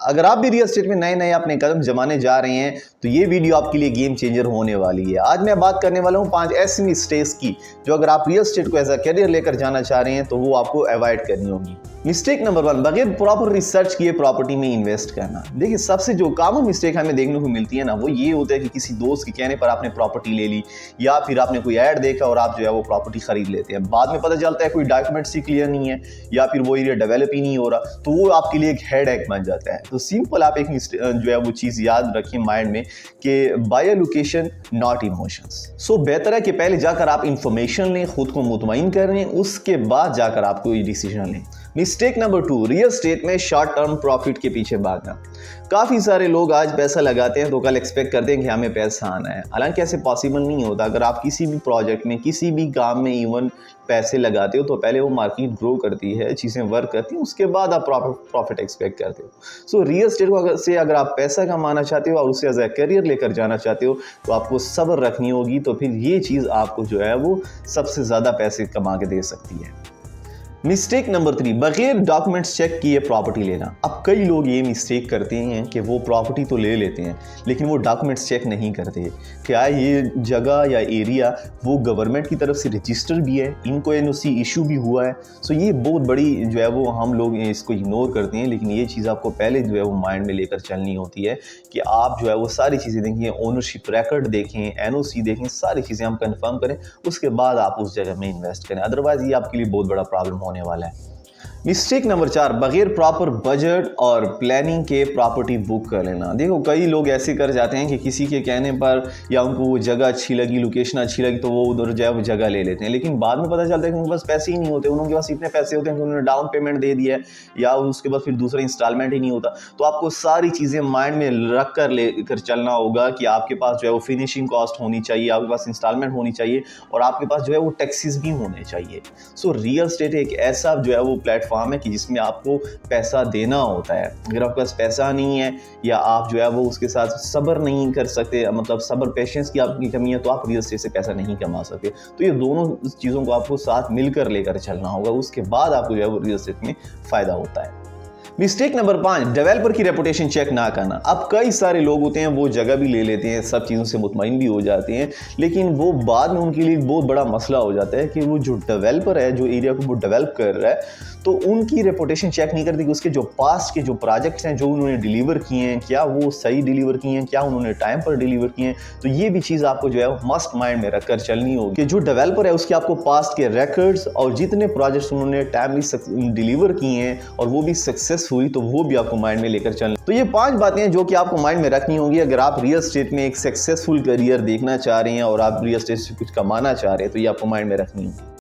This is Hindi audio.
अगर आप भी रियल एस्टेट में नए नए अपने कदम जमाने जा रहे हैं तो ये वीडियो आपके लिए गेम चेंजर होने वाली है। आज मैं बात करने वाला हूँ 5 ऐसी मिस्टेक्स की जो अगर आप रियल एस्टेट को एज अ करियर लेकर जाना चाह रहे हैं तो वो आपको अवॉइड करनी होगी। मिस्टेक नंबर 1, बगैर प्रॉपर रिसर्च किए प्रॉपर्टी में इन्वेस्ट करना। देखिए, सबसे जो कॉमन मिस्टेक हमें देखने को मिलती है ना, वो ये होता है कि किसी दोस्त के कहने पर आपने प्रॉपर्टी ले ली या फिर आपने कोई ऐड देखा और आप जो है वो प्रॉपर्टी खरीद लेते हैं। बाद में पता चलता है कोई डॉक्यूमेंट्स ही क्लियर नहीं है या फिर वो एरिया डेवलप ही नहीं हो रहा, तो वो आपके लिए एक हेडेक बन जाता है। तो सिंपल आप एक जो है वो चीज़ याद रखें माइंड में कि बाय लोकेशन नॉट इमोशंस। सो बेहतर है कि पहले जाकर आप इंफॉर्मेशन लें, खुद को मुतमईन करें, उसके बाद जाकर आप कोई डिसीजन लें। मिस्टेक नंबर 2, रियल एस्टेट में शॉर्ट टर्म प्रॉफिट के पीछे भागना। काफ़ी सारे लोग आज पैसा लगाते हैं तो कल एक्सपेक्ट करते हैं कि हमें पैसा आना है। हालांकि ऐसे पॉसिबल नहीं होता। अगर आप किसी भी प्रोजेक्ट में, किसी भी काम में इवन पैसे लगाते हो तो पहले वो मार्केट ग्रो करती है, चीज़ें वर्क करती हैं, उसके बाद आप प्रॉफिट एक्सपेक्ट करते हो। सो रियल एस्टेट को से अगर आप पैसा कमाना चाहते हो और उसे एज ए करियर लेकर जाना चाहते हो तो आपको सब्र रखनी होगी, तो फिर ये चीज़ आपको जो है वो सबसे ज़्यादा पैसे कमा के दे सकती है। मिस्टेक नंबर 3, बगैर डॉक्यूमेंट्स चेक किए प्रॉपर्टी लेना। अब कई लोग ये मिस्टेक करते हैं कि वो प्रॉपर्टी तो ले लेते हैं लेकिन वो डॉक्यूमेंट्स चेक नहीं करते। क्या ये जगह या एरिया वो गवर्नमेंट की तरफ से रजिस्टर भी है, इनको एनओसी इशू भी हुआ है। सो ये बहुत बड़ी जो है वो हम लोग इसको इग्नोर करते हैं, लेकिन ये चीज़ आपको पहले जो है वो माइंड में लेकर चलनी होती है कि आप जो है वो सारी चीज़ें देखें, ओनरशिप रिकॉर्ड देखें, एनओसी देखें, सारी चीज़ें हम कंफर्म करें, उसके बाद आप उस जगह में इन्वेस्ट करें। अदरवाइज ये आपके लिए बहुत बड़ा प्रॉब्लम होने वाला है। मिस्टेक नंबर 4, बगैर प्रॉपर बजट और प्लानिंग के प्रॉपर्टी बुक कर लेना। देखो, कई लोग ऐसे कर जाते हैं कि किसी के कहने पर या उनको वो जगह अच्छी लगी, लोकेशन अच्छी लगी, तो वो उधर जो है वो जगह ले लेते हैं, लेकिन बाद में पता चलता है कि उनके पास पैसे ही नहीं होते। उनके पास इतने पैसे होते हैं कि उन्होंने डाउन पेमेंट दे दिया है या उसके बाद फिर दूसरा इंस्टॉलमेंट ही नहीं होता। तो आपको सारी चीज़ें माइंड में रख कर लेकर चलना होगा कि आपके पास जो है वो फिनिशिंग कॉस्ट होनी चाहिए, आपके पास इंस्टॉलमेंट होनी चाहिए और आपके पास जो है वो टैक्सेस भी होने चाहिए। सो रियल एस्टेट एक ऐसा जो है वो प्लेटफॉर्म है कि जिसमें आपको पैसा देना होता है। अगर आपके पास पैसा नहीं है या आप जो है वो उसके साथ सब्र नहीं कर सकते, मतलब सब्र पेशेंस की आपकी कमी है, तो आप रियल एस्टेट से पैसा नहीं कमा सकते। तो ये दोनों चीज़ों को आपको साथ मिलकर लेकर चलना होगा, उसके बाद आपको जो है वो रियल एस्टेट में फ़ायदा होता है। मिस्टेक नंबर 5, डेवलपर की रेपुटेशन चेक ना करना। अब कई सारे लोग होते हैं वो जगह भी ले लेते हैं, सब चीज़ों से मुतमईन भी हो जाते हैं, लेकिन वो बाद में उनके लिए बहुत बड़ा मसला हो जाता है कि वो जो डेवलपर है, जो एरिया को वो डेवलप कर रहा है, तो उनकी रेपुटेशन चेक नहीं करती कि उसके जो पास्ट के जो प्रोजेक्ट्स हैं जो उन्होंने डिलीवर किए हैं, क्या वो सही डिलीवर किए हैं, क्या उन्होंने टाइम पर डिलीवर किए हैं। तो ये भी चीज़ आपको जो है मस्ट माइंड में रखकर चलनी होगी कि जो डेवलपर है उसके आपको पास्ट के रिकॉर्ड्स और जितने प्रोजेक्ट्स उन्होंने टाइमली डिलीवर किए हैं और वो भी सक्सेस हुई, तो वो भी आपको माइंड में लेकर चलना। तो ये 5 बातें हैं जो कि आपको माइंड में रखनी होंगी अगर आप रियल एस्टेट में एक सक्सेसफुल करियर देखना चाह रहे हैं और आप रियल एस्टेट से कुछ कमाना चाह रहे हैं, तो ये आपको माइंड में रखनी होगी।